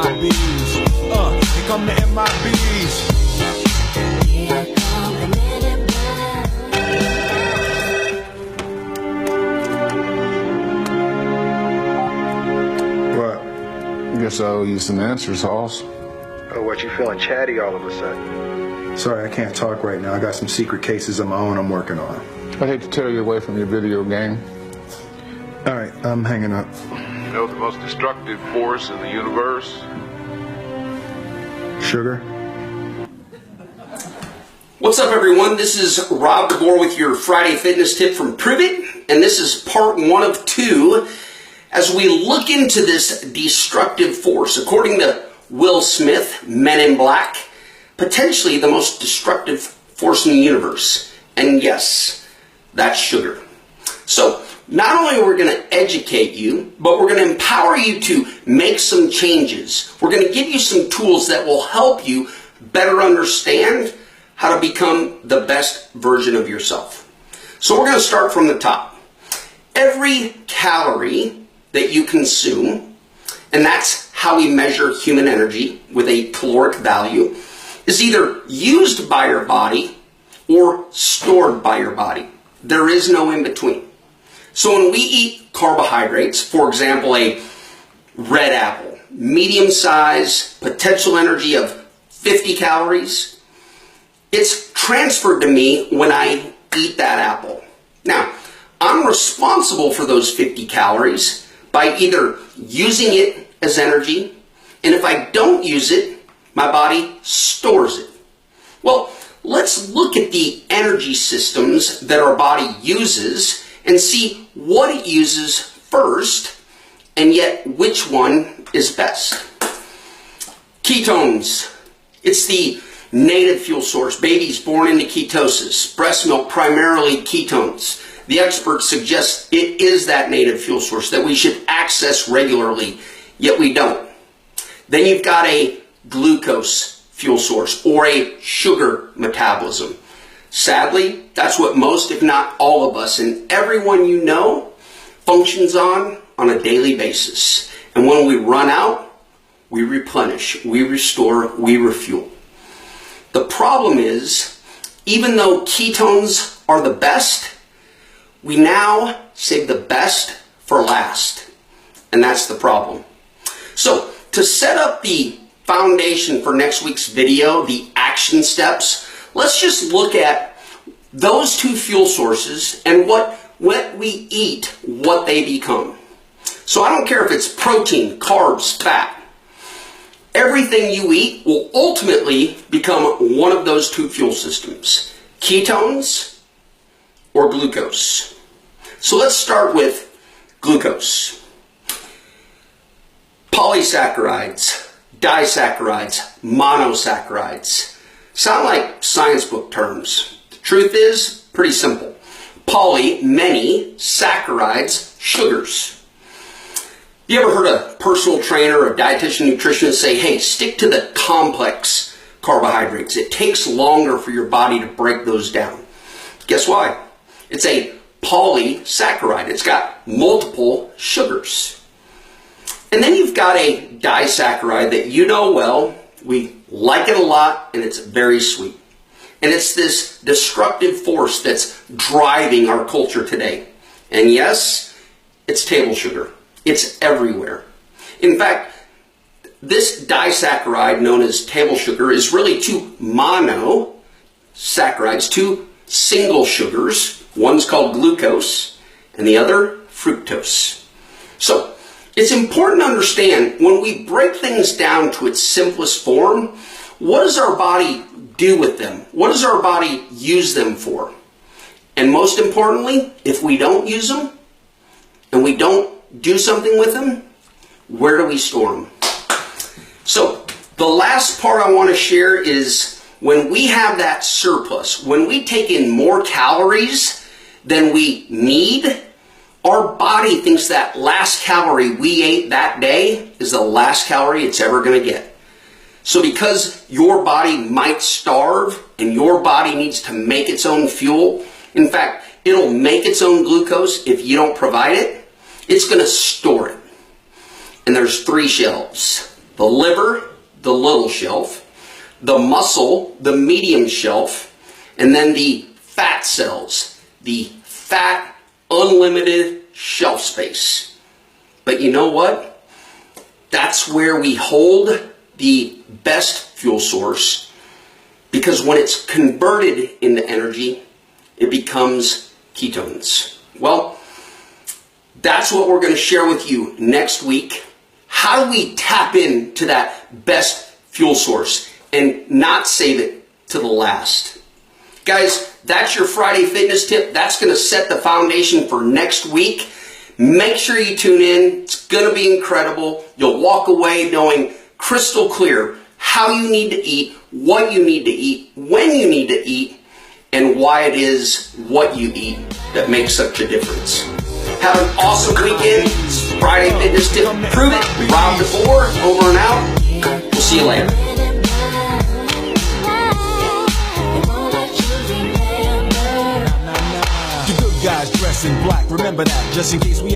MIBs. Here come the MIBs. Here come the Minute Man. What? Guess I owe you some answers, Hoss. Oh, what, you feeling chatty all of a sudden? Sorry, I can't talk right now. I got some secret cases of my own I'm working on. I hate to tear you away from your video game. All right, I'm hanging up. You know the most destructive force in the universe? Sugar? What's up, everyone? This is Rob DeBoer with your Friday fitness tip from Privet, and this is part 1 of 2 as we look into this destructive force. According to Will Smith, Men in Black, potentially the most destructive force in the universe. And yes, that's sugar. So, not only are we going to educate you, but we're going to empower you to make some changes. We're going to give you some tools that will help you better understand how to become the best version of yourself. So we're going to start from the top. Every calorie that you consume, and that's how we measure human energy with a caloric value, is either used by your body or stored by your body. There is no in between. So when we eat carbohydrates, for example, a red apple, medium size, potential energy of 50 calories, it's transferred to me when I eat that apple. Now, I'm responsible for those 50 calories by either using it as energy, and if I don't use it, my body stores it. Well, let's look at the energy systems that our body uses and see what it uses first, and yet which one is best. Ketones. It's the native fuel source. Babies born into ketosis. Breast milk, primarily ketones. The experts suggest it is that native fuel source that we should access regularly, yet we don't. Then you've got a glucose fuel source or a sugar metabolism. Sadly, that's what most, if not all of us, and everyone you know, functions on a daily basis. And when we run out, we replenish, we restore, we refuel. The problem is, even though ketones are the best, we now save the best for last. And that's the problem. So, to set up the foundation for next week's video, the action steps, let's just look at those 2 fuel sources and what we eat, what they become. So I don't care if it's protein, carbs, fat. Everything you eat will ultimately become one of those 2 fuel systems, ketones or glucose. So let's start with glucose. Polysaccharides, disaccharides, monosaccharides. Sound like science book terms. The truth is pretty simple. Poly, many, saccharides, sugars. You ever heard a personal trainer or a dietitian nutritionist say, hey, stick to the complex carbohydrates. It takes longer for your body to break those down. Guess why? It's a polysaccharide. It's got multiple sugars. And then you've got a disaccharide that you know well. We like it a lot, and it's very sweet. And it's this destructive force that's driving our culture today. And yes, it's table sugar. It's everywhere. In fact, this disaccharide, known as table sugar, is really 2 monosaccharides, 2 single sugars. One's called glucose, and the other fructose. So, it's important to understand when we break things down to its simplest form, what does our body do with them? What does our body use them for? And most importantly, if we don't use them and we don't do something with them, where do we store them? So the last part I want to share is when we have that surplus, when we take in more calories than we need, our body thinks that last calorie we ate that day is the last calorie it's ever going to get. So because your body might starve and your body needs to make its own fuel, in fact, it'll make its own glucose if you don't provide it, it's going to store it. And there's 3 shelves. the liver, the little shelf, the muscle, the medium shelf, and then the fat cells, the fat unlimited shelf space. But you know what? That's where we hold the best fuel source, because when it's converted into energy, it becomes ketones. Well, that's what we're going to share with you next week. How do we tap into that best fuel source and not save it to the last? Guys, that's your Friday fitness tip. That's going to set the foundation for next week. Make sure you tune in. It's going to be incredible. You'll walk away knowing crystal clear how you need to eat, what you need to eat, when you need to eat, and why it is what you eat that makes such a difference. Have an awesome weekend. Friday Fitness Tip. Prove it. Rob DeBoer, over and out. We'll see you later. The good guys dress in black. Remember that, just in case we